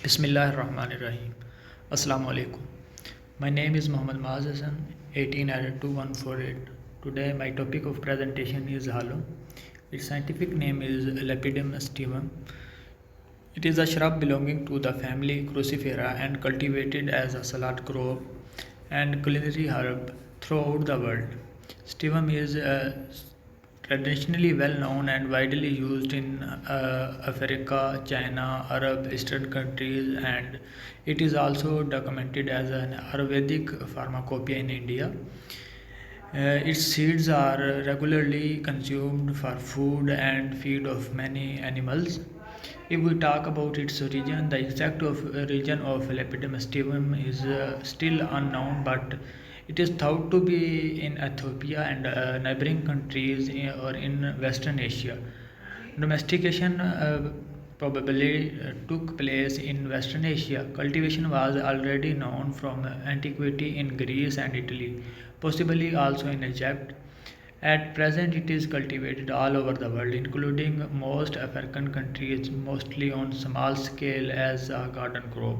Bismillahirrahmanirrahim. Assalamu alaikum. My name is Muhammad Maaz Hassan, 18 added 2148. Today my topic of presentation is Haloon. Its scientific name is lepidium sativum. It is a shrub belonging to the family Crucifera and cultivated as a salad crop and culinary herb throughout the world. Sativum is traditionally well known and widely used in Africa, China, Arab, Eastern countries, and it is also documented as an Ayurvedic pharmacopoeia in India. Its seeds are regularly consumed for food and feed of many animals. If we talk about its origin, the exact origin of Lepidum stivum is still unknown, but it is thought to be in Ethiopia and neighboring countries or in Western Asia. Domestication probably took place in Western Asia. Cultivation was already known from antiquity in Greece and Italy, possibly also in Egypt. At present, it is cultivated all over the world, including most African countries, mostly on small scale as a garden crop.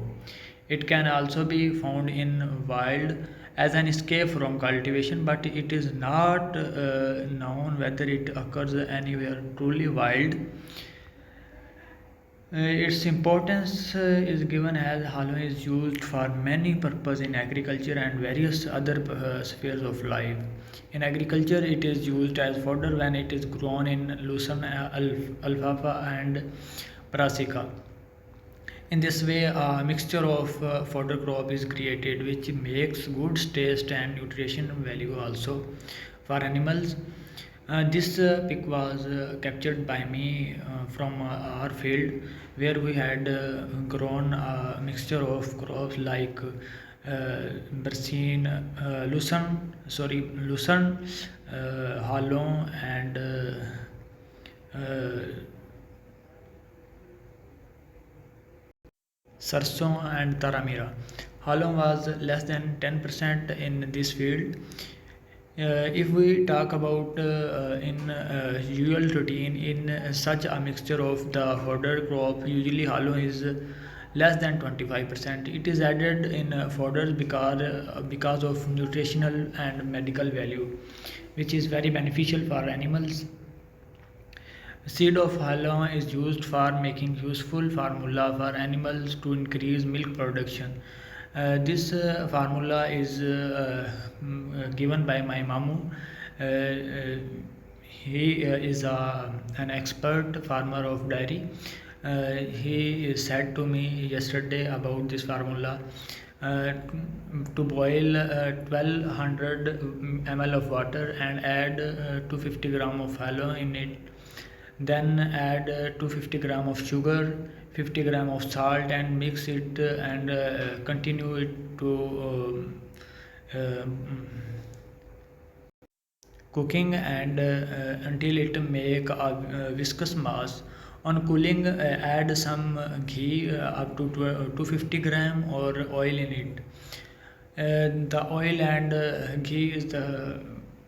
It can also be found in wild as an escape from cultivation, but it is not known whether it occurs anywhere truly wild. Its importance is given as Haloon is used for many purposes in agriculture and various other spheres of life. In agriculture, it is used as fodder when it is grown in lucerne, alfalfa, and brassica. In this way, a mixture of fodder crop is created, which makes good taste and nutrition value also for animals. This pic was captured by me from our field, where we had grown a mixture of crops like Bersin, Lucerne, Haloon, and uh, Sarson and Taramira. Haloon was less than 10% in this field. If we talk about in usual routine in such a mixture of the fodder crop, usually Haloon is less than 25%. It is added in fodders because of nutritional and medical value, which is very beneficial for animals. Seed of Haloon is used for making useful formula for animals to increase milk production. This formula is given by my mamu. He is an expert farmer of dairy. He said to me yesterday about this formula. Uh, to boil 1200 ml of water and add 250 gram of Haloon in it, then add 250 gram of sugar, 50 gram of salt, and mix it and continue it to cooking and until it make a viscous mass. On cooling, add some ghee up to 250 gram or oil in it. The oil and ghee is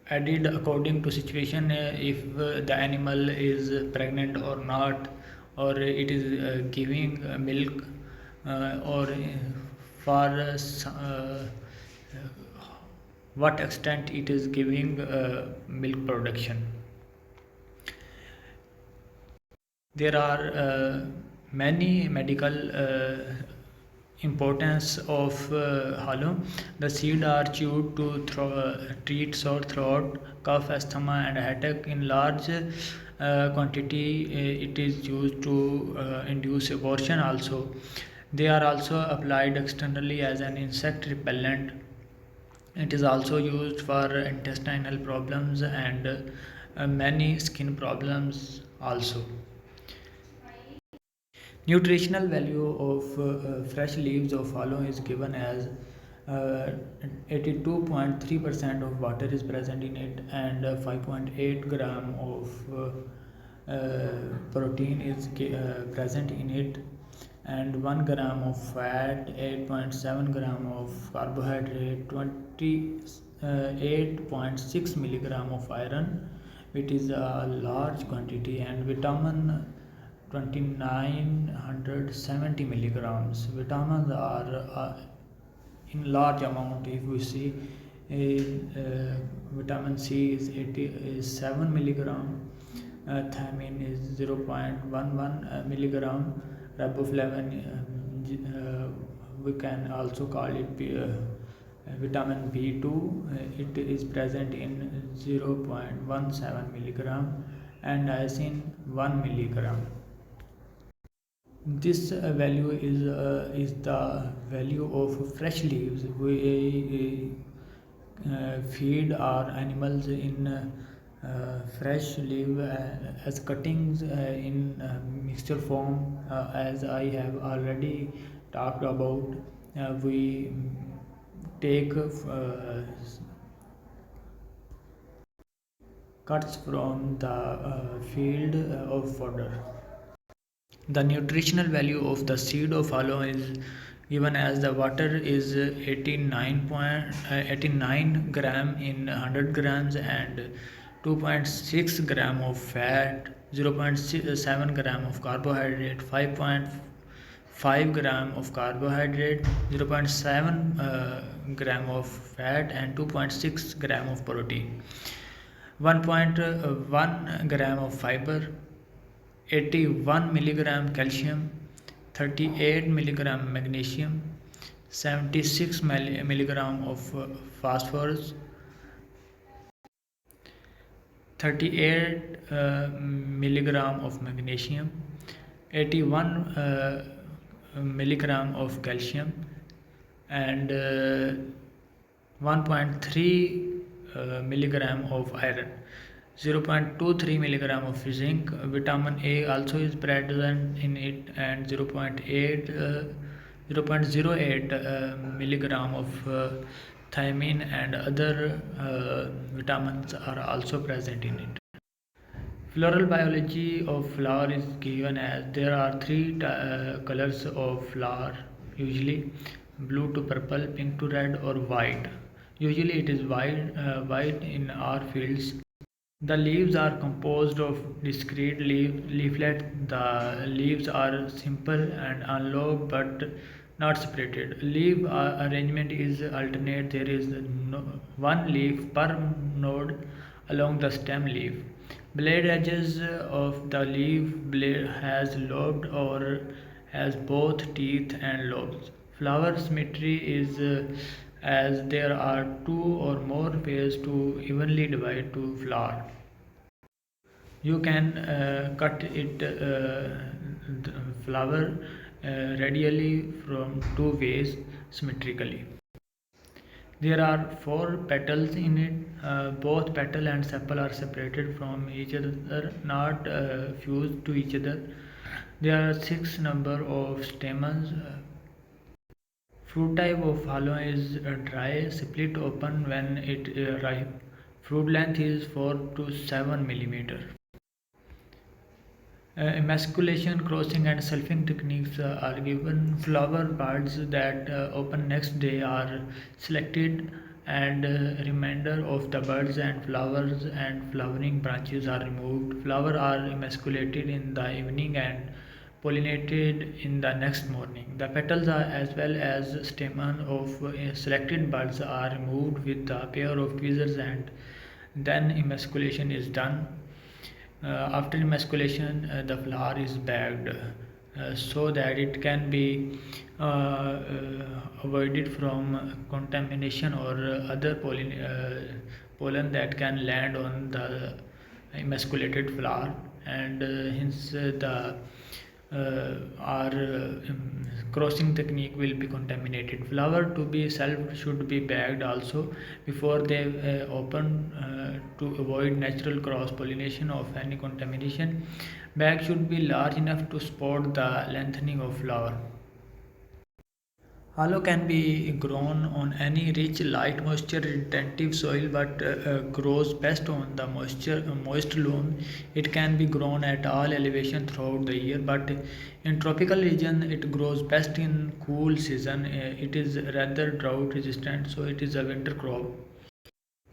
added according to situation, if the animal is pregnant or not, or it is giving milk, or for what extent it is giving milk production. There are many medical importance of Haloon. The seeds are chewed to treat sore throat, cough, asthma, and headache. In large quantity, it is used to induce abortion. Also, they are also applied externally as an insect repellent. It is also used for intestinal problems and many skin problems also. Nutritional value of fresh leaves of Haloon is given as 82.3% of water is present in it, and 5.8 gram of protein is present in it, and 1 gram of fat, 8.7 gram of carbohydrate, 28.6 milligram of iron, which is a large quantity, and vitamin 2970 milligrams. Vitamins are in large amount. If we see vitamin C is 80 is 7 milligram, thiamine is 0.11 milligram, riboflavin we can also call it vitamin B2, it is present in 0.17 milligram, and niacin 1 milligram. This value is the value of fresh leaves. We feed our animals in fresh leaf as cuttings in mixture form, as I have already talked about. We take cuts from the field of fodder. The nutritional value of the seed of aloe is given as the water is 89 gram in 100 grams and 2.6 gram of fat, 0.7 gram of carbohydrate, 5.5 gram of carbohydrate, 0.7 gram of fat, and 2.6 gram of protein, 1.1 gram of fiber, 81 milligram calcium, 38 milligram magnesium, 76 milligram of phosphorus, 38 milligram of magnesium, 81 milligram of calcium, and 1.3 milligram of iron, 0.23 milligram of zinc. Vitamin A also is present in it, and 0.08 milligram of thiamine and other vitamins are also present in it. Floral biology of flower is given as there are three colors of flower, usually blue to purple, pink to red, or white. Usually it is white in our fields. The leaves are composed of discrete leaflets. The leaves are simple and unlobed but not separated. Leaf arrangement is alternate. There is one leaf per node along the stem leaf. Blade edges of the leaf blade has lobed or has both teeth and lobes. Flower symmetry is as there are two or more pairs to evenly divide to flower. You can cut it flower radially from two ways symmetrically. There are four petals in it. Both petal and sepal are separated from each other, not fused to each other. There are six number of stamens. Fruit type of haloon is dry, split open when it ripe. Fruit length is 4 to 7 millimeter. Emasculation, crossing, and selfing techniques are given. Flower buds that open next day are selected, and remainder of the buds and flowers and flowering branches are removed. Flowers are emasculated in the evening and pollinated in the next morning. The petals are, as well as stamen of selected buds are removed with a pair of tweezers, and then emasculation is done. After emasculation, the flower is bagged so that it can be avoided from contamination or other pollen that can land on the emasculated flower, and hence the our crossing technique will be contaminated. Flower to be self should be bagged also before they open to avoid natural cross pollination of any contamination. Bag should be large enough to support the lengthening of flower. Aloe can be grown on any rich, light, moisture-retentive soil, but grows best on the moist loam. It can be grown at all elevation throughout the year, but in tropical region, it grows best in cool season. It is rather drought resistant, so it is a winter crop.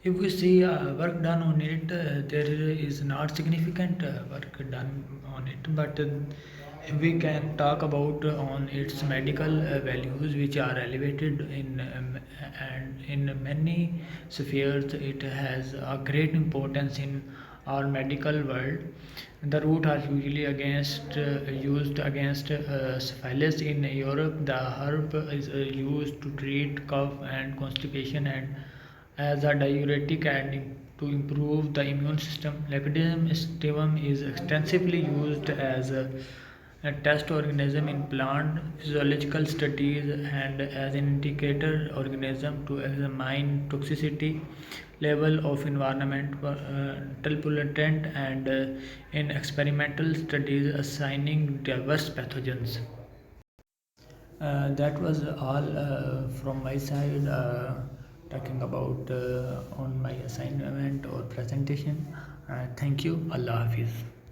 If we see work done on it, there is not significant work done on it, but we can talk about on its medical values, which are elevated in and in many spheres. It has a great importance in our medical world. The root are usually used against syphilis in Europe. The herb is used to treat cough and constipation and as a diuretic and to improve the immune system. Lepidium sativum is extensively used as a test organism in plant physiological studies and as an indicator organism to examine toxicity level of environmental pollutant and in experimental studies assigning diverse pathogens. That was all from my side, talking about on my assignment or presentation. Thank you. Allah Hafiz.